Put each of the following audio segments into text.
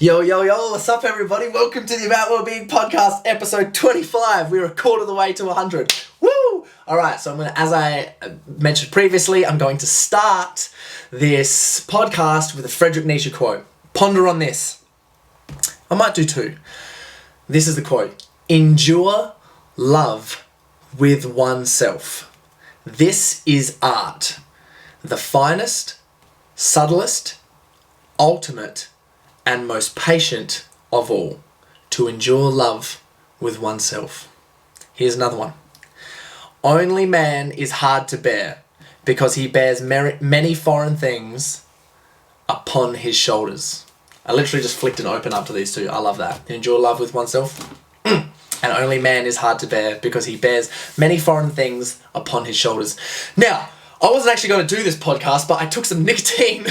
Yo, what's up everybody? Welcome to the About Wellbeing Podcast, episode 25. We're a quarter of the way to 100. Woo! Alright, so as I mentioned previously, I'm going to start this podcast with a Friedrich Nietzsche quote. Ponder on this. I might do two. This is the quote. Endure love with oneself. This is art. The finest, subtlest, ultimate, and most patient of all, to endure love with oneself. Here's another one. Only man is hard to bear because he bears many foreign things upon his shoulders. I literally just flicked an open up to these two. I love that. Endure love with oneself. And only man is hard to bear because he bears many foreign things upon his shoulders. Now, I wasn't actually going to do this podcast, but I took some nicotine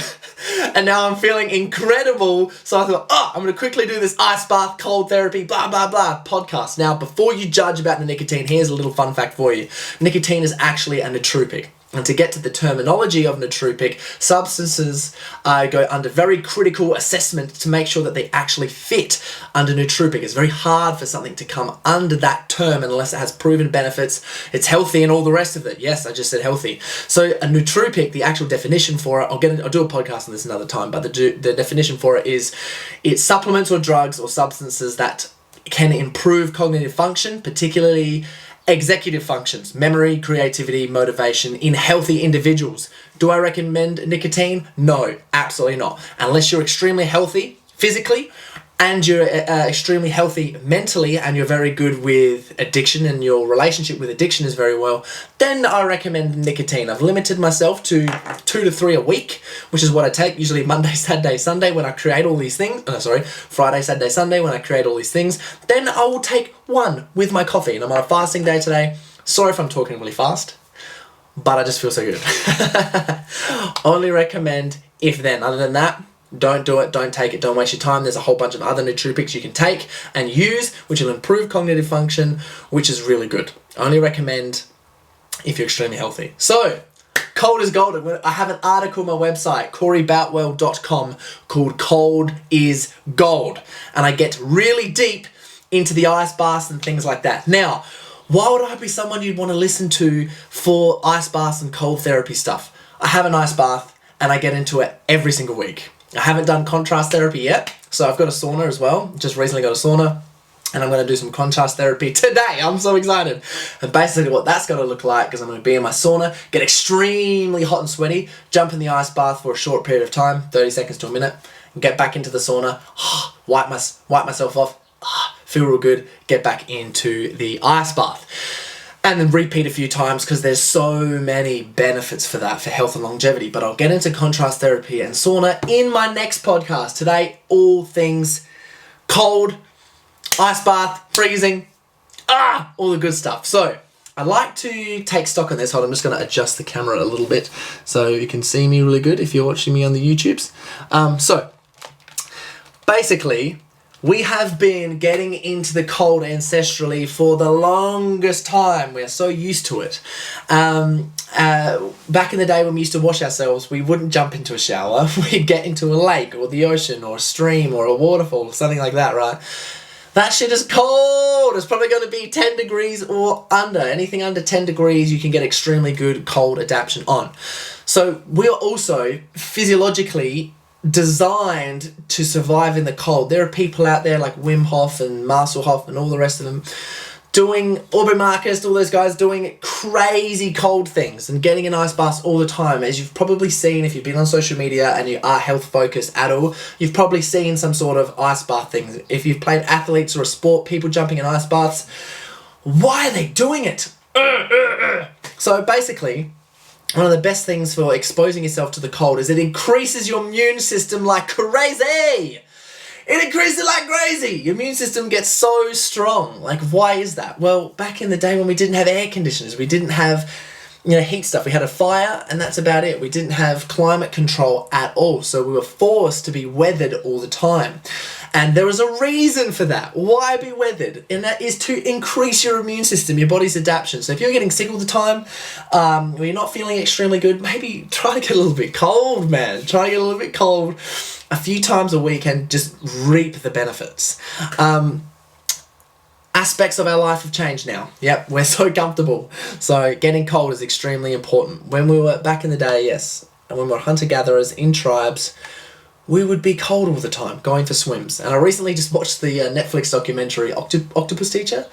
and now I'm feeling incredible. So I thought, I'm going to quickly do this ice bath, cold therapy, blah, blah, blah podcast. Now, before you judge about the nicotine, here's a little fun fact for you. Nicotine is actually a nootropic. And to get to the terminology of nootropic, substances go under very critical assessment to make sure that they actually fit under nootropic. It's very hard for something to come under that term unless it has proven benefits, it's healthy and all the rest of it. Yes, I just said healthy. So a nootropic, the actual definition for it, I'll do a podcast on this another time, but the definition for it is it's supplements or drugs or substances that can improve cognitive function, particularly executive functions, memory, creativity, motivation in healthy individuals. Do I recommend nicotine? No, absolutely not. Unless you're extremely healthy physically and you're extremely healthy mentally and you're very good with addiction and your relationship with addiction is very well, then I recommend nicotine. I've limited myself to 2 to 3 a week, which is what I take, usually Monday, Saturday, Sunday when I create all these things. Friday, Saturday, Sunday when I create all these things. Then I will take one with my coffee. And I'm on a fasting day today. Sorry if I'm talking really fast, but I just feel so good. Only recommend if then. Other than that, don't do it, don't take it, don't waste your time. There's a whole bunch of other nootropics you can take and use, which will improve cognitive function, which is really good. Only recommend if you're extremely healthy. So, cold is gold. I have an article on my website, CoreyBoutwell.com, called Cold is Gold. And I get really deep into the ice baths and things like that. Now, why would I be someone you'd want to listen to for ice baths and cold therapy stuff? I have an ice bath and I get into it every single week. I haven't done contrast therapy yet, so I've got a sauna as well. Just recently got a sauna, and I'm going to do some contrast therapy today. I'm so excited. And basically what that's going to look like is I'm going to be in my sauna, get extremely hot and sweaty, jump in the ice bath for a short period of time, 30 seconds to a minute, and get back into the sauna, wipe myself off, feel real good, get back into the ice bath. And then repeat a few times because there's so many benefits for that, for health and longevity. But I'll get into contrast therapy and sauna in my next podcast. Today, all things cold, ice bath, freezing, all the good stuff. So I'd like to take stock on this. Hold on, I'm just going to adjust the camera a little bit so you can see me really good if you're watching me on the YouTubes. So basically, we have been getting into the cold ancestrally for the longest time. We're so used to it. Back in the day when we used to wash ourselves, we wouldn't jump into a shower. We'd get into a lake or the ocean or a stream or a waterfall or something like that, right? That shit is cold. It's probably going to be 10 degrees or under. Anything under 10 degrees, you can get extremely good cold adaptation on. So we're also physiologically designed to survive in the cold. There are people out there like Wim Hof and Marcel Hoff and all the rest of them doing, Aubrey Marcus, all those guys doing crazy cold things and getting in ice baths all the time. As you've probably seen, if you've been on social media and you are health focused at all, you've probably seen some sort of ice bath things. If you've played athletes or a sport, people jumping in ice baths, why are they doing it? So basically, one of the best things for exposing yourself to the cold is it increases your immune system like crazy. It increases like crazy. Your immune system gets so strong. Like, why is that? Well, back in the day when we didn't have air conditioners, we didn't have, heat stuff. We had a fire and that's about it. We didn't have climate control at all. So we were forced to be weathered all the time. And there is a reason for that. Why be weathered? And that is to increase your immune system, your body's adaptation. So if you're getting sick all the time, or you're not feeling extremely good, maybe try to get a little bit cold, man. Try to get a little bit cold. a few times a week and just reap the benefits. Aspects of our life have changed now. Yep, we're so comfortable. So getting cold is extremely important. When we were back in the day, yes, and when we were hunter-gatherers in tribes, we would be cold all the time, going for swims. And I recently just watched the Netflix documentary Octopus Teacher,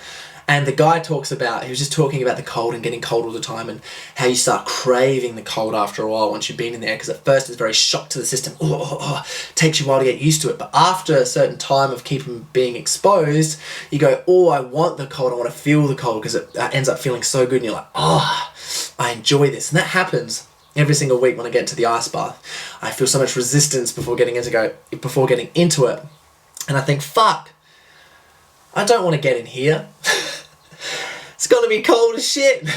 and the guy he was just talking about the cold and getting cold all the time and how you start craving the cold after a while once you've been in there, because at first it's very shock to the system. Takes you a while to get used to it. But after a certain time of being exposed, you go, I want the cold. I want to feel the cold, because it ends up feeling so good. And you're like, I enjoy this. And that happens every single week when I get to the ice bath. I feel so much resistance before getting into it. And I think, fuck, I don't want to get in here. It's gonna be cold as shit.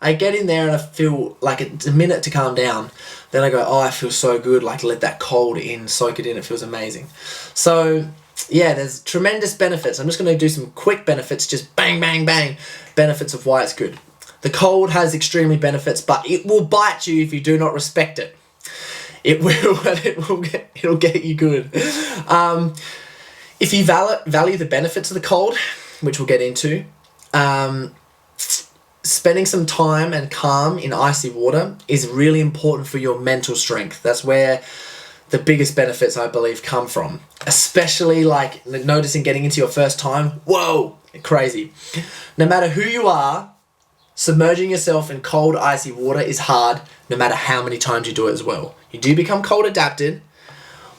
I get in there and I feel like it's a minute to calm down. Then I go, I feel so good. Like, let that cold in, soak it in. It feels amazing. So yeah, there's tremendous benefits. I'm just gonna do some quick benefits, just bang, bang, bang. Benefits of why it's good. The cold has extremely benefits, but it will bite you if you do not respect it. It will, and it'll get you good. If you value the benefits of the cold, which we'll get into, spending some time and calm in icy water is really important for your mental strength. That's where the biggest benefits, I believe, come from. Especially like noticing getting into your first time. Whoa, crazy. No matter who you are, submerging yourself in cold, icy water is hard, no matter how many times you do it as well. You do become cold adapted,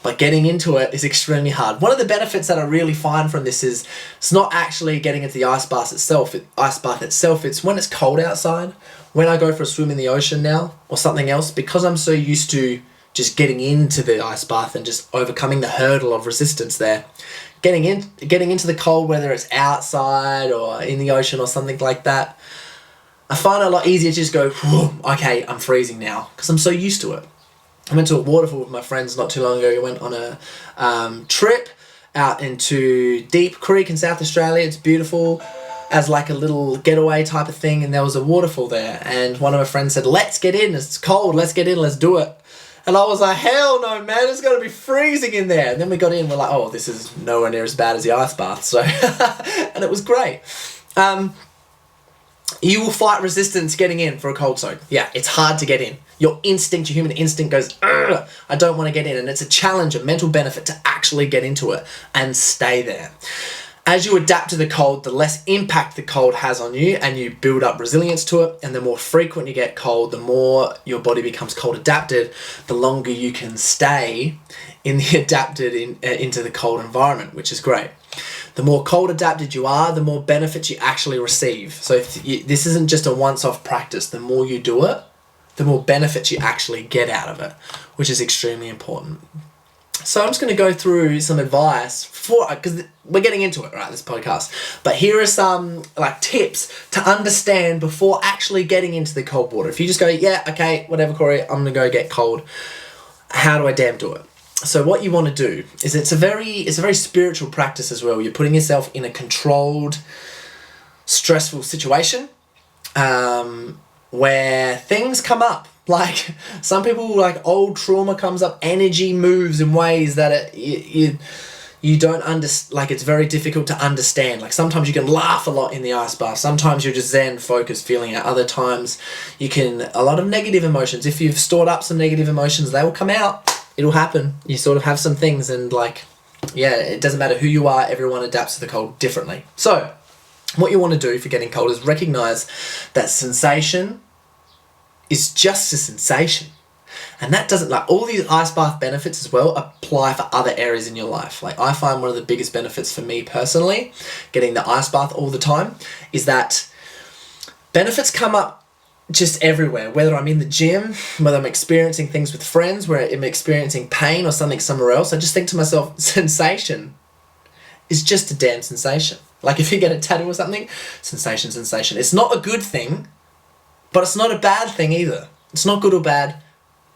but getting into it is extremely hard. One of the benefits that I really find from this is it's not actually getting into the ice bath itself. It's when it's cold outside. When I go for a swim in the ocean now or something else, because I'm so used to just getting into the ice bath and just overcoming the hurdle of resistance there. Getting into the cold, whether it's outside or in the ocean or something like that, I find it a lot easier to just go, okay, I'm freezing now, because I'm so used to it. I went to a waterfall with my friends not too long ago. We went on a trip out into Deep Creek in South Australia. It's beautiful, as like a little getaway type of thing, and there was a waterfall there. And one of my friends said, let's get in, it's cold, let's get in, let's do it. And I was like, hell no, man, it's going to be freezing in there. And then we got in, we're like, this is nowhere near as bad as the ice bath. So, and it was great. You will fight resistance getting in for a cold soak. Yeah, it's hard to get in. Your human instinct goes, I don't want to get in. And it's a challenge, a mental benefit to actually get into it and stay there. As you adapt to the cold, the less impact the cold has on you, and you build up resilience to it. And the more frequent you get cold, the more your body becomes cold adapted, the longer you can stay in the adapted into the cold environment, which is great. The more cold adapted you are, the more benefits you actually receive. So this isn't just a once-off practice. The more you do it, the more benefits you actually get out of it, which is extremely important. So I'm just going to go through some advice because we're getting into it, right, this podcast. But here are some tips to understand before actually getting into the cold water. If you just go, yeah, okay, whatever, Corey, I'm going to go get cold. How do I damn do it? So what you want to do is it's a very spiritual practice as well. You're putting yourself in a controlled, stressful situation where things come up. Like some people, old trauma comes up, energy moves in ways that you don't understand. It's very difficult to understand. Like sometimes you can laugh a lot in the ice bath. Sometimes you're just zen, focused, feeling it. Other times a lot of negative emotions. If you've stored up some negative emotions, they will come out. It'll happen. You sort of have some things and it doesn't matter who you are, everyone adapts to the cold differently. So what you want to do if you're getting cold is recognize that sensation is just a sensation. And that doesn't, all these ice bath benefits as well apply for other areas in your life. I find one of the biggest benefits for me personally, getting the ice bath all the time, is that benefits come up just everywhere, whether I'm in the gym, whether I'm experiencing things with friends, where I'm experiencing pain or something somewhere else. I just think to myself, sensation is just a damn sensation. If you get a tattoo or something, sensation. It's not a good thing, but it's not a bad thing either. It's not good or bad.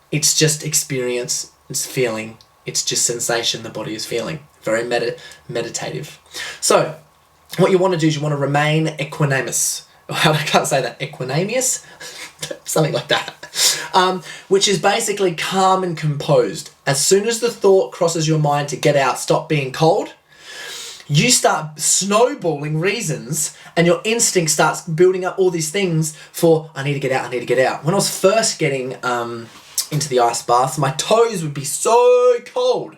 It's just experience. It's feeling. It's just sensation the body is feeling. Very meditative. So what you want to do is you want to remain equanimous. I can't say that. Equanimous? something like that. Which is basically calm and composed. As soon as the thought crosses your mind to get out, stop being cold, you start snowballing reasons, and your instinct starts building up all these things for, I need to get out, I need to get out. When I was first getting into the ice bath, my toes would be so cold.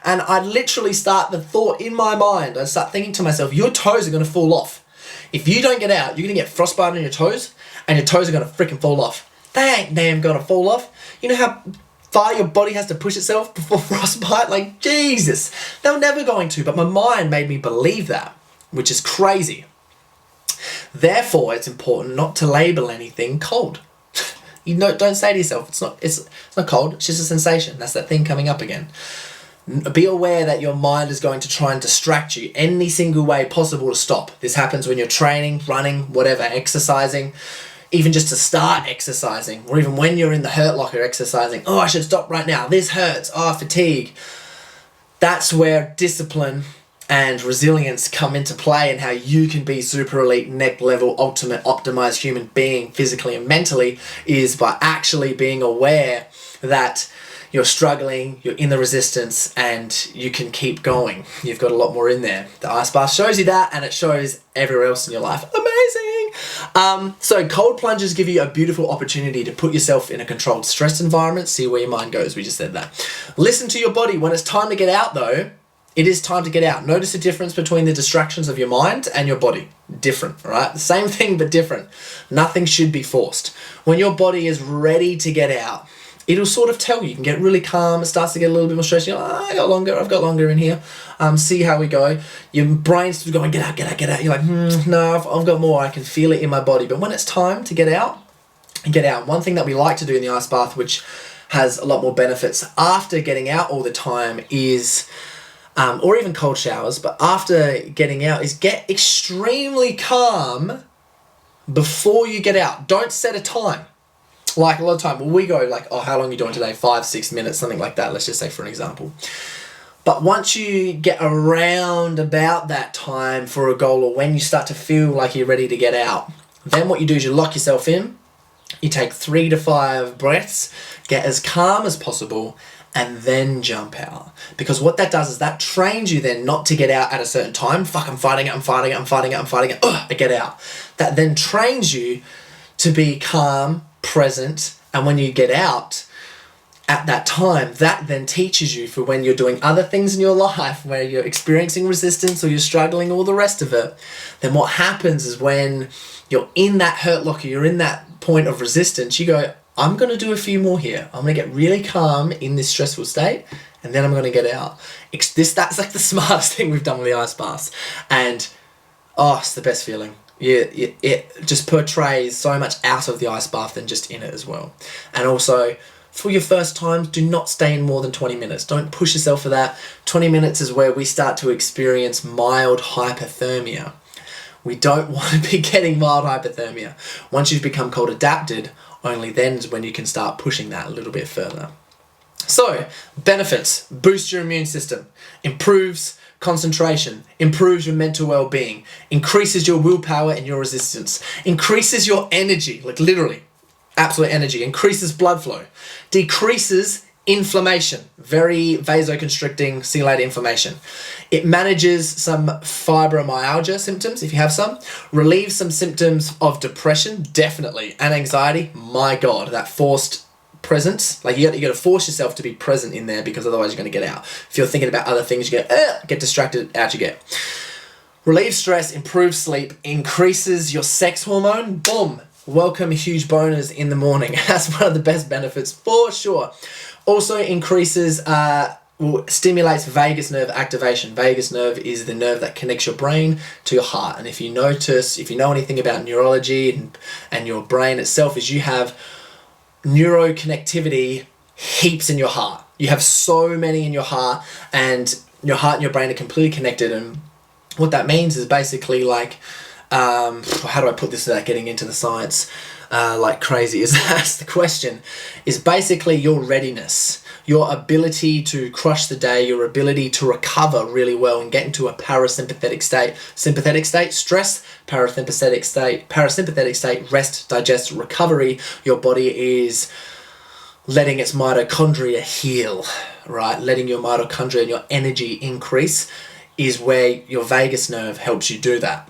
And I'd literally start the thought in my mind, I'd start thinking to myself, your toes are going to fall off. If you don't get out, you're going to get frostbite on your toes, and your toes are going to freaking fall off. They ain't damn going to fall off. You know how far your body has to push itself before frostbite? Like, Jesus. They were never going to, but my mind made me believe that, which is crazy. Therefore, it's important not to label anything cold. Don't say to yourself, it's not cold, it's just a sensation. That's that thing coming up again. Be aware that your mind is going to try and distract you any single way possible to stop. This happens when you're training, running, whatever, exercising, even just to start exercising, or even when you're in the hurt locker exercising. Oh, I should stop right now. This hurts. Oh, fatigue. That's where discipline and resilience come into play, and how you can be super elite, next level, ultimate, optimized human being physically and mentally, is by actually being aware that you're struggling, you're in the resistance, and you can keep going. You've got a lot more in there. The ice bath shows you that, and it shows everywhere else in your life. Amazing! So cold plunges give you a beautiful opportunity to put yourself in a controlled stress environment, see where your mind goes. We just said that. Listen to your body. When it's time to get out, though, it is time to get out. Notice the difference between the distractions of your mind and your body. Different, right? The same thing, but different. Nothing should be forced. When your body is ready to get out, it'll sort of tell you. You can get really calm. It starts to get a little bit more stressed. You're like, I've got longer in here. See how we go. Your brain's still going, get out, get out, get out. You're like, no, I've got more. I can feel it in my body. But when it's time to get out, get out. One thing that we like to do in the ice bath, which has a lot more benefits after getting out all the time, is, or even cold showers, but after getting out, is get extremely calm before you get out. Don't set a time. Like a lot of time, we go like, oh, how long are you doing today? 5-6 minutes, something like that. Let's just say for an example. But once you get around about that time for a goal, or when you start to feel like you're ready to get out, then what you do is you lock yourself in, you take 3 to 5 breaths, get as calm as possible, and then jump out. Because what that does is that trains you then not to get out at a certain time. Fuck, I'm fighting it, I get out. That then trains you to be calm, present, and when you get out at that time, that then teaches you for when you're doing other things in your life where you're experiencing resistance or you're struggling, all the rest of it. Then what happens is when you're in that hurt locker, you're in that point of resistance, you go, I'm going to do a few more here. I'm going to get really calm in this stressful state, and then I'm going to get out. That's like the smartest thing we've done with the ice baths. And it's the best feeling. It just portrays so much out of the ice bath than just in it as well. And also, for your first time, do not stay in more than 20 minutes. Don't push yourself for that. 20 minutes is where we start to experience mild hypothermia. We don't want to be getting mild hypothermia. Once you've become cold adapted, only then is when you can start pushing that a little bit further. So, benefits: boost your immune system, improves concentration, improves your mental well-being, increases your willpower and your resistance, increases your energy, like literally, absolute energy, increases blood flow, decreases inflammation, very vasoconstricting, ciliated inflammation. It manages some fibromyalgia symptoms, if you have some, relieves some symptoms of depression, definitely, and anxiety. My God, that forced presence, like you got to force yourself to be present in there, because otherwise you're going to get out. If you're thinking about other things, you get distracted, out you get. Relieves stress, improves sleep, increases your sex hormone. Boom, welcome huge boners in the morning. That's one of the best benefits for sure. Also increases, stimulates vagus nerve activation. Vagus nerve is the nerve that connects your brain to your heart. And if you know anything about neurology and your brain itself, is you have neuroconnectivity heaps in your heart. You have so many in your heart, and your heart and your brain are completely connected. And what that means is basically like, how do I put this without getting into the science? like crazy is that's the question, is basically your readiness, your ability to crush the day, your ability to recover really well and get into a parasympathetic state. Sympathetic state, stress. Parasympathetic state, rest, digest, recovery. Your body is letting its mitochondria heal, right? Letting your mitochondria and your energy increase is where your vagus nerve helps you do that.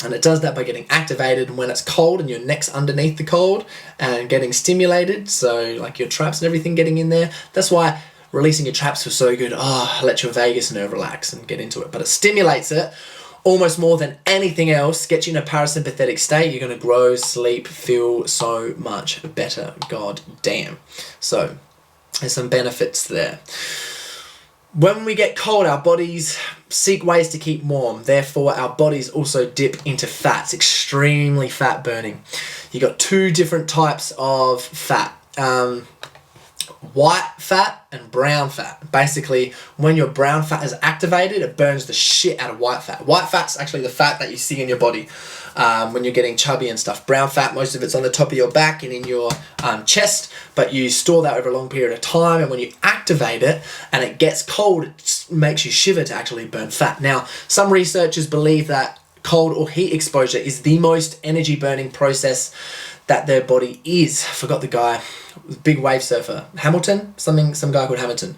And it does that by getting activated when it's cold and your neck's underneath the cold and getting stimulated. So like your traps and everything getting in there. That's why releasing your traps was so good. Let your vagus nerve relax and get into it. But it stimulates it almost more than anything else. Gets you in a parasympathetic state. You're going to grow, sleep, feel so much better. God damn. So there's some benefits there. When we get cold, our bodies seek ways to keep warm. Therefore, our bodies also dip into fats, extremely fat burning. You got two different types of fat. White fat and brown fat. Basically, when your brown fat is activated, it burns the shit out of white fat. White fat's actually the fat that you see in your body when you're getting chubby and stuff. Brown fat, most of it's on the top of your back and in your chest, but you store that over a long period of time, and when you activate it and it gets cold, it makes you shiver to actually burn fat. Now, some researchers believe that cold or heat exposure is the most energy burning process that their body is. I forgot the guy, big wave surfer, Hamilton, some guy called Hamilton,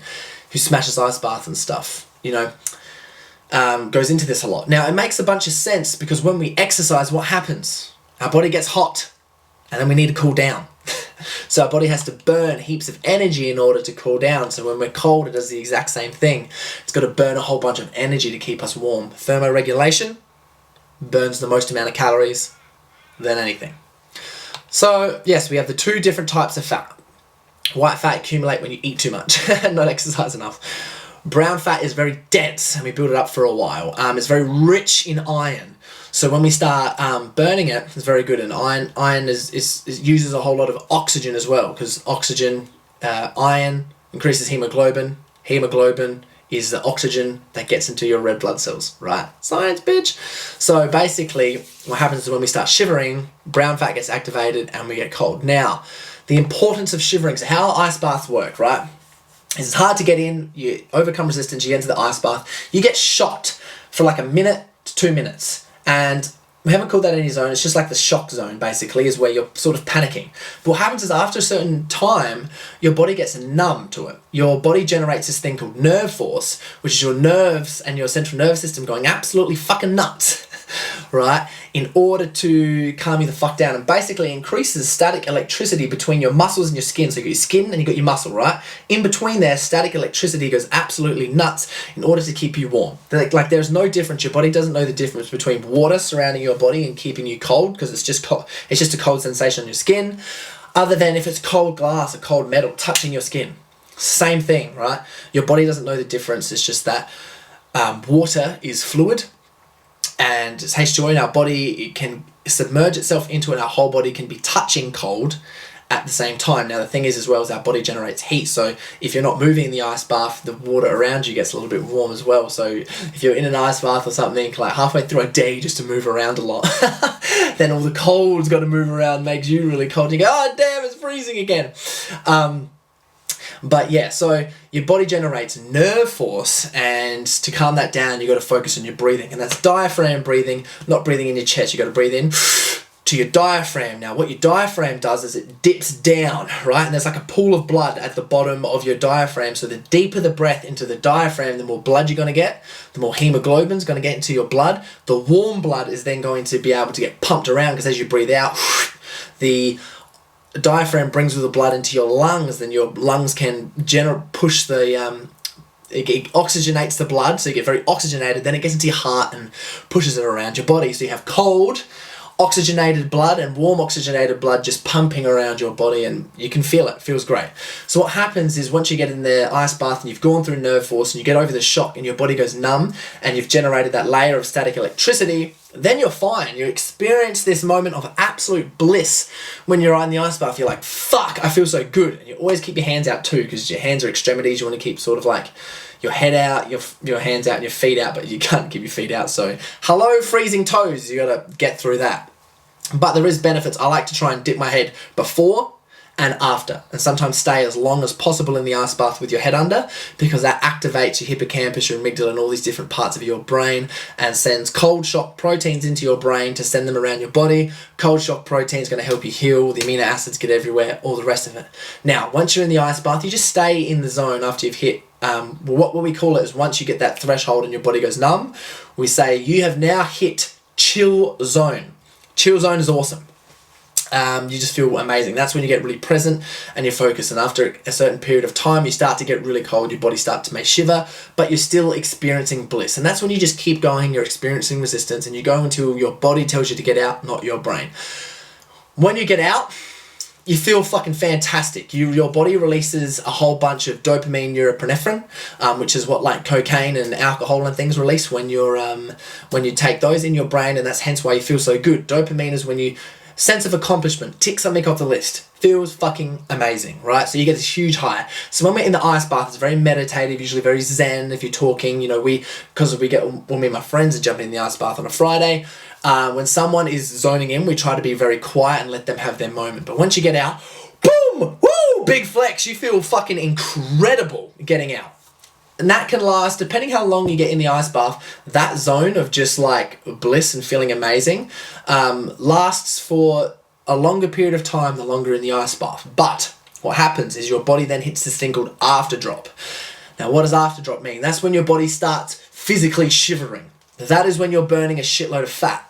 who smashes ice baths and stuff, goes into this a lot. Now, it makes a bunch of sense because when we exercise, what happens? Our body gets hot and then we need to cool down. So our body has to burn heaps of energy in order to cool down. So when we're cold, it does the exact same thing. It's got to burn a whole bunch of energy to keep us warm. Thermoregulation burns the most amount of calories than anything. So yes, we have the two different types of fat. White fat accumulate when you eat too much and not exercise enough. Brown fat is very dense and we build it up for a while. It's very rich in iron. So when we start burning it, it's very good. And iron uses a whole lot of oxygen as well, because iron increases hemoglobin. Hemoglobin is the oxygen that gets into your red blood cells, right? Science, bitch. So basically, what happens is when we start shivering, brown fat gets activated and we get cold. Now, the importance of shivering, so how ice baths work, right? It's hard to get in, you overcome resistance, you get into the ice bath, you get shocked for like a minute to 2 minutes. And we haven't called that any zone, it's just like the shock zone basically, is where you're sort of panicking. But what happens is after a certain time, your body gets numb to it. Your body generates this thing called nerve force, which is your nerves and your central nervous system going absolutely fucking nuts, right? In order to calm you the fuck down, and basically increases static electricity between your muscles and your skin. So you got your skin and you got your muscle, right? In between there, static electricity goes absolutely nuts in order to keep you warm. Like there's no difference. Your body doesn't know the difference between water surrounding your body and keeping you cold, because it's just a cold sensation on your skin, other than if it's cold glass or cold metal touching your skin. Same thing, right? Your body doesn't know the difference. It's just that water is fluid, and it's H2O in our body. It can submerge itself into it. Our whole body can be touching cold at the same time. Now the thing is as well, is our body generates heat. So if you're not moving in the ice bath, the water around you gets a little bit warm as well. So if you're in an ice bath or something, like halfway through a day just to move around a lot, then all the cold's got to move around, makes you really cold. You go, oh damn, it's freezing again. But yeah, so your body generates nerve force, and to calm that down, you got to focus on your breathing, and that's diaphragm breathing, not breathing in your chest. You got to breathe in to your diaphragm. Now, what your diaphragm does is it dips down, right? And there's like a pool of blood at the bottom of your diaphragm. So the deeper the breath into the diaphragm, the more blood you're going to get, the more hemoglobin's going to get into your blood. The warm blood is then going to be able to get pumped around, because as you breathe out, the diaphragm brings all the blood into your lungs, then your lungs can push the it oxygenates the blood, so you get very oxygenated, then it gets into your heart and pushes it around your body. So you have cold oxygenated blood and warm oxygenated blood just pumping around your body, and you can feel it. It feels great. So what happens is once you get in the ice bath and you've gone through nerve force and you get over the shock and your body goes numb and you've generated that layer of static electricity, then you're fine. You experience this moment of absolute bliss when you're in the ice bath. You're like, fuck, I feel so good. And you always keep your hands out too, because your hands are extremities. You want to keep sort of like your head out, your hands out, and your feet out, but you can't keep your feet out. So hello, freezing toes. You got to get through that. But there is benefits. I like to try and dip my head before and after, and sometimes stay as long as possible in the ice bath with your head under, because that activates your hippocampus, your amygdala, and all these different parts of your brain, and sends cold shock proteins into your brain to send them around your body. Cold shock protein is going to help you heal, the amino acids get everywhere, all the rest of it. Now, once you're in the ice bath, you just stay in the zone after you've hit, what we call it is, once you get that threshold and your body goes numb, we say you have now hit chill zone. Chill zone is awesome. You just feel amazing. That's when you get really present and you're focused, and after a certain period of time you start to get really cold, your body starts to make shiver, but you're still experiencing bliss. And that's when you just keep going, you're experiencing resistance, and you go until your body tells you to get out, not your brain. When you get out, you feel fucking fantastic. Your body releases a whole bunch of dopamine, norepinephrine, which is what like cocaine and alcohol and things release when you take those in your brain, and that's hence why you feel so good. Dopamine is when you sense of accomplishment, tick something off the list, feels fucking amazing, right? So you get this huge high. So when we're in the ice bath, it's very meditative, usually very zen. If you're talking, when me and my friends are jumping in the ice bath on a Friday, when someone is zoning in, we try to be very quiet and let them have their moment. But once you get out, boom, woo, big flex, you feel fucking incredible getting out. And that can last, depending how long you get in the ice bath, that zone of just like bliss and feeling amazing lasts for a longer period of time the longer in the ice bath. But what happens is your body then hits this thing called afterdrop. Now, what does afterdrop mean? That's when your body starts physically shivering. That is when you're burning a shitload of fat.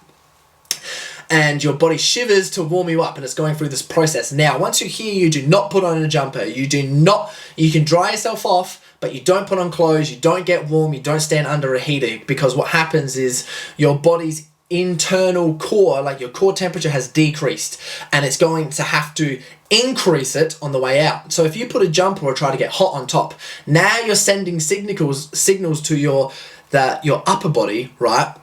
And your body shivers to warm you up, and it's going through this process. Now, once you're here, you do not put on a jumper. You can dry yourself off, but you don't put on clothes, you don't get warm, you don't stand under a heater, because what happens is your body's internal core, like your core temperature has decreased, and it's going to have to increase it on the way out. So if you put a jumper or try to get hot on top, now you're sending signals to your upper body, right?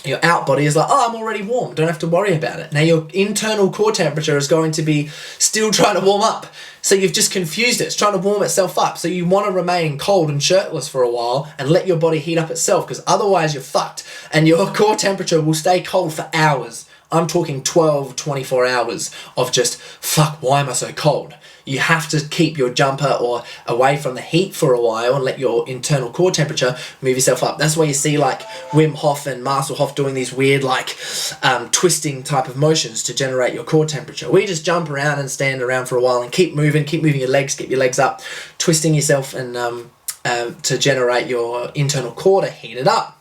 Your out body is like, oh, I'm already warm, don't have to worry about it. Now your internal core temperature is going to be still trying to warm up. So you've just confused it. It's trying to warm itself up. So you want to remain cold and shirtless for a while and let your body heat up itself, because otherwise you're fucked and your core temperature will stay cold for hours. I'm talking 12, 24 hours of just, fuck, why am I so cold? You have to keep your jumper or away from the heat for a while and let your internal core temperature move yourself up. That's why you see like Wim Hof and Marcel Hof doing these weird like twisting type of motions to generate your core temperature. We just jump around and stand around for a while and keep moving your legs, get your legs up, twisting yourself and to generate your internal core to heat it up.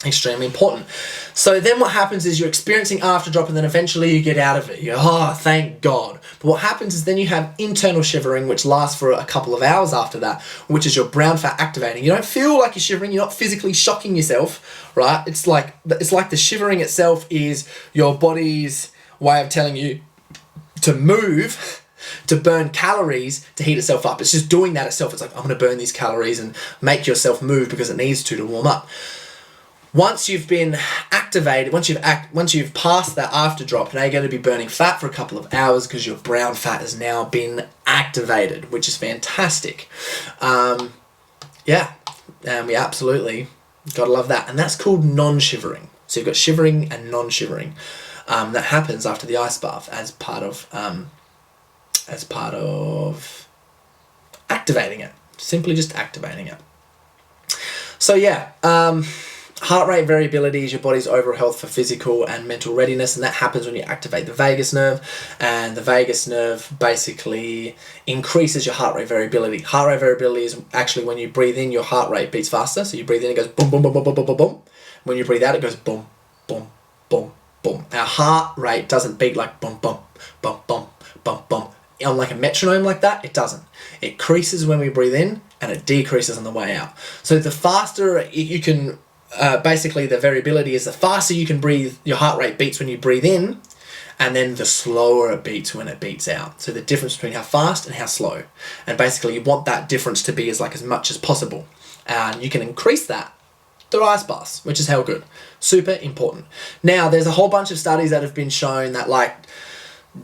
Extremely important. So then what happens is you're experiencing afterdrop, and then eventually you get out of it. You go, oh, thank God. But what happens is then you have internal shivering, which lasts for a couple of hours after that, which is your brown fat activating. You don't feel like you're shivering. You're not physically shocking yourself, right? It's like the shivering itself is your body's way of telling you to move, to burn calories, to heat itself up. It's just doing that itself. It's like, I'm going to burn these calories and make yourself move because it needs to warm up. Once you've been activated, once you've passed that afterdrop, now you're going to be burning fat for a couple of hours because your brown fat has now been activated, which is fantastic. And we absolutely gotta love that. And that's called non-shivering. So you've got shivering and non-shivering. That happens after the ice bath as part of activating it. Simply just activating it. So heart rate variability is your body's overall health for physical and mental readiness, and that happens when you activate the vagus nerve, and the vagus nerve basically increases your heart rate variability. Heart rate variability is actually when you breathe in, your heart rate beats faster. So you breathe in, it goes boom, boom, boom, boom, boom, boom, boom, boom. When you breathe out, it goes boom, boom, boom, boom. Our heart rate doesn't beat like boom, boom, boom, boom, boom, boom. On like a metronome like that, it doesn't. It increases when we breathe in, and it decreases on the way out. So the faster you can... basically the variability is the faster you can breathe, your heart rate beats when you breathe in, and then the slower it beats when it beats out. So the difference between how fast and how slow. And basically you want that difference to be as much as possible. And you can increase that through ice baths, which is hell good. Super important. Now, there's a whole bunch of studies that have been shown that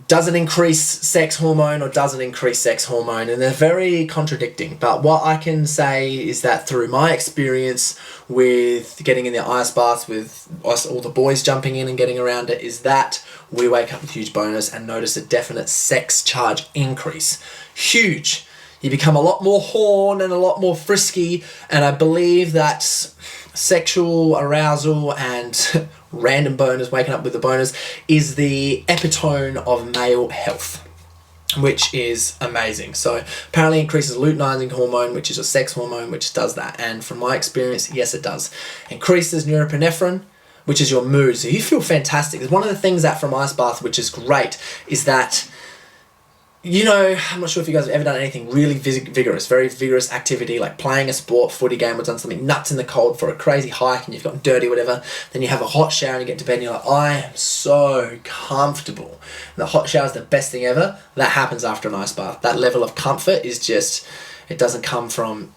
doesn't increase sex hormone or doesn't increase sex hormone, and they're very contradicting. But what I can say is that through my experience with getting in the ice bath with us, all the boys jumping in and getting around it, is that we wake up with huge bonus and notice a definite sex charge increase. Huge. You become a lot more horn and a lot more frisky, and I believe that sexual arousal and random boners, waking up with the boners, is the epitome of male health, which is amazing. So apparently increases luteinizing hormone, which is a sex hormone, which does that. And from my experience, yes, it does. Increases norepinephrine, which is your mood. So you feel fantastic. One of the things that from ice bath, which is great, is that, you know, I'm not sure if you guys have ever done anything really vigorous, very vigorous activity, like playing a sport, footy game, or done something nuts in the cold for a crazy hike and you've gotten dirty, whatever. Then you have a hot shower and you get to bed and you're like, I am so comfortable. And the hot shower is the best thing ever. That happens after an ice bath. That level of comfort is just, it doesn't come from,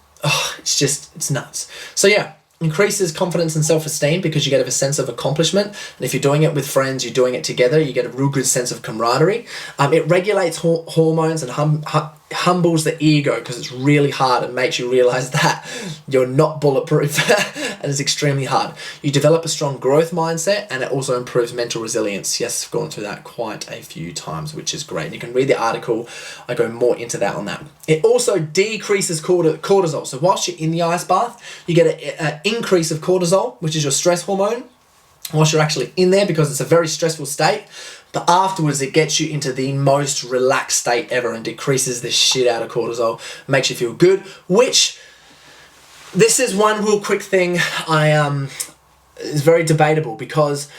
it's nuts. So yeah. Increases confidence and self-esteem because you get a sense of accomplishment, and if you're doing it with friends, you're doing it together, you get a real good sense of camaraderie. It regulates hormones and humbles the ego because it's really hard and makes you realize that you're not bulletproof and it's extremely hard. You develop a strong growth mindset, and it also improves mental resilience. Yes, I've gone through that quite a few times, which is great. And you can read the article. I go more into that on that. It also decreases cortisol. So whilst you're in the ice bath, you get an increase of cortisol, which is your stress hormone, whilst you're actually in there, because it's a very stressful state. But afterwards, it gets you into the most relaxed state ever and decreases the shit out of cortisol, makes you feel good, which, this is one real quick thing is very debatable, because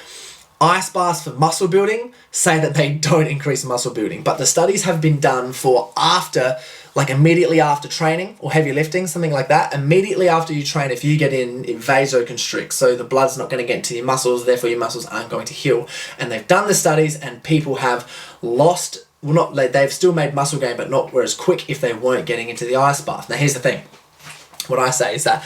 ice baths for muscle building say that they don't increase muscle building, but the studies have been done for after, like immediately after training or heavy lifting, something like that. Immediately after you train, if you get in, it vasoconstricts, so the blood's not going to get into your muscles, therefore your muscles aren't going to heal. And they've done the studies, and people have lost, well, not, they've still made muscle gain, but not as quick if they weren't getting into the ice bath. Now here's the thing. What I say is that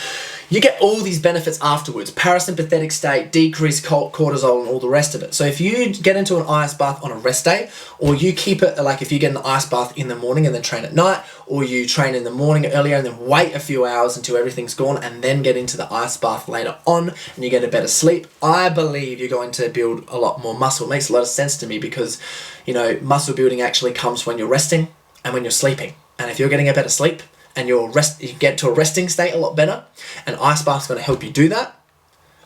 you get all these benefits afterwards: parasympathetic state, decreased cortisol, and all the rest of it. So if you get into an ice bath on a rest day, or you keep it, like if you get an ice bath in the morning and then train at night, or you train in the morning earlier and then wait a few hours until everything's gone and then get into the ice bath later on and you get a better sleep, I believe you're going to build a lot more muscle. It makes a lot of sense to me because, you know, muscle building actually comes when you're resting and when you're sleeping. And if you're getting a better sleep, and you get to a resting state a lot better, and ice bath's going to help you do that,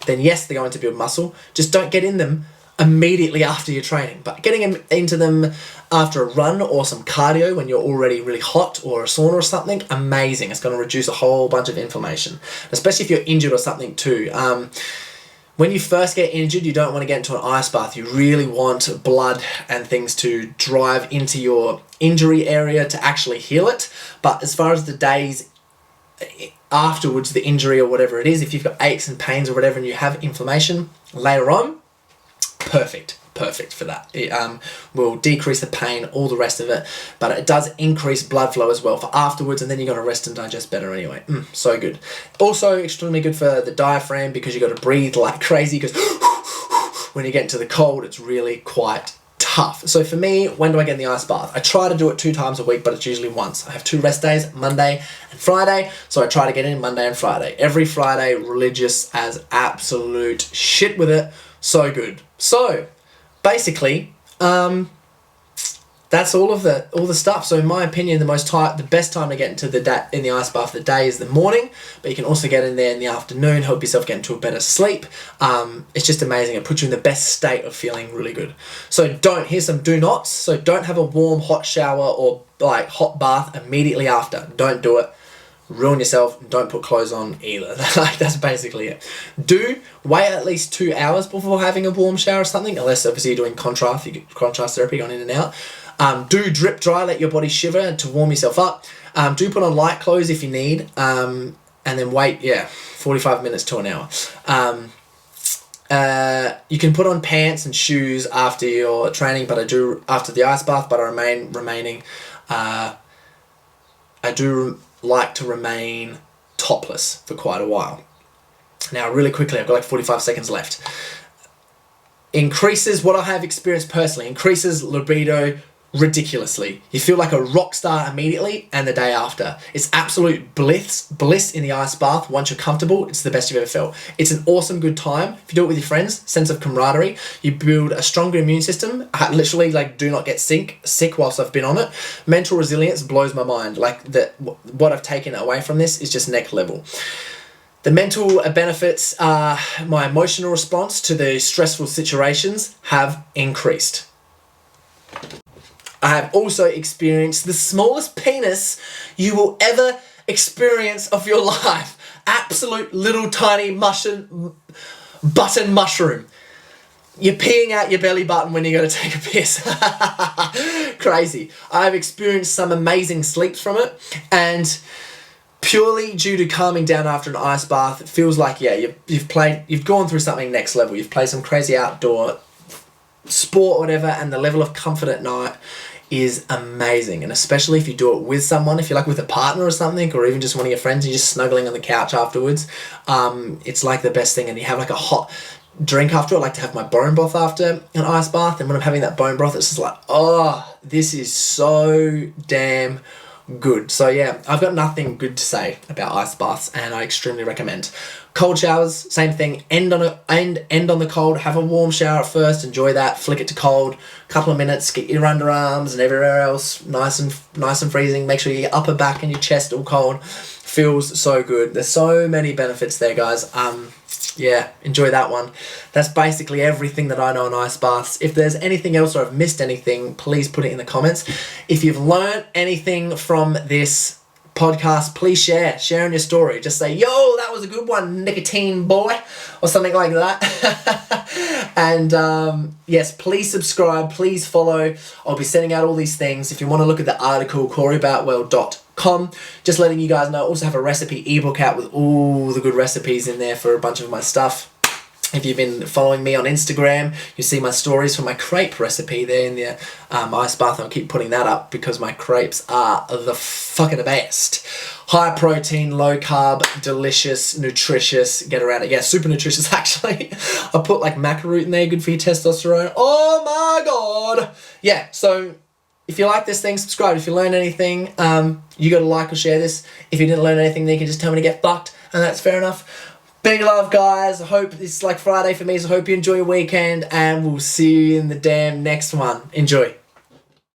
then yes, they're going to build muscle. Just don't get in them immediately after your training. But getting into them after a run or some cardio when you're already really hot, or a sauna or something, amazing. It's going to reduce a whole bunch of inflammation, especially if you're injured or something too. When you first get injured, you don't want to get into an ice bath. You really want blood and things to drive into your injury area to actually heal it. But as far as the days afterwards, the injury or whatever it is, if you've got aches and pains or whatever and you have inflammation later on, perfect for that. It will decrease the pain, all the rest of it, but it does increase blood flow as well for afterwards, and then you got to rest and digest better anyway. So good. Also extremely good for the diaphragm, because you got to breathe like crazy, because when you get into the cold, it's really quite tough. So for me, when do I get in the ice bath? I try to do it 2 times a week, but it's usually once. I have 2 rest days, Monday and Friday, so I try to get in Monday and Friday. Every Friday, religious as absolute shit with it. So good. So basically, that's all the stuff. So in my opinion, the best time to get into in the ice bath of the day is the morning, but you can also get in there in the afternoon, help yourself get into a better sleep. It's just amazing. It puts you in the best state of feeling really good. So here's some do nots. So don't have a warm hot shower or like hot bath immediately after. Don't do it. Ruin yourself. Don't put clothes on either. That's basically it. Wait at least 2 hours before having a warm shower or something, unless obviously you're doing contrast therapy, going in and out. Do drip dry, let your body shiver to warm yourself up. Do put on light clothes if you need, and then wait 45 minutes to an hour. You can put on pants and shoes after your training, but after the ice bath, but I do like to remain topless for quite a while. Now, really quickly, I've got like 45 seconds left. Increases, what I have experienced personally, increases libido ridiculously. You feel like a rock star immediately and the day after. It's absolute bliss in the ice bath. Once you're comfortable, it's the best you've ever felt. It's an awesome, good time. If you do it with your friends, sense of camaraderie. You build a stronger immune system. I literally do not get sick whilst I've been on it. Mental resilience blows my mind. What I've taken away from this is just next level. The mental benefits are my emotional response to the stressful situations have increased. I have also experienced the smallest penis you will ever experience of your life. Absolute little tiny button mushroom. You're peeing out your belly button when you go to take a piss. Crazy. I've experienced some amazing sleeps from it, and purely due to calming down after an ice bath, it feels like, you've gone through something next level. You've played some crazy outdoor sport, whatever, and the level of comfort at night is amazing. And especially if you do it with someone, if you're with a partner or something, or even just one of your friends, and you're just snuggling on the couch afterwards, it's like the best thing. And you have a hot drink after. I like to have my bone broth after an ice bath, and when I'm having that bone broth, it's just this is so damn good. So yeah, I've got nothing good to say about ice baths, and I extremely recommend. Cold showers, same thing. End on the cold. Have a warm shower at first. Enjoy that. Flick it to cold. Couple of minutes. Get your underarms and everywhere else nice and freezing. Make sure your upper back and your chest all cold. Feels so good. There's so many benefits there, guys. Yeah, enjoy that one. That's basically everything that I know on ice baths. If there's anything else or I've missed anything, please put it in the comments. If you've learned anything from this podcast, please share in your story. Just say, yo, that was a good one, nicotine boy, or something like that. And yes, please subscribe, please follow. I'll be sending out all these things. If you want to look at the article, ABoutWellbeing.com, just letting you guys know, I also have a recipe ebook out with all the good recipes in there for a bunch of my stuff. If you've been following me on Instagram, you see my stories for my crepe recipe there in the ice bath. I'll keep putting that up because my crepes are the fucking best. High protein, low carb, delicious, nutritious. Get around it. Yeah, super nutritious actually. I put macaroon in there, good for your testosterone. Oh my god. Yeah, so if you like this thing, subscribe. If you learn anything, you got to like or share this. If you didn't learn anything, then you can just tell me to get fucked, and that's fair enough. Big love, guys. I hope it's Friday for me, so I hope you enjoy your weekend, and we'll see you in the damn next one. Enjoy.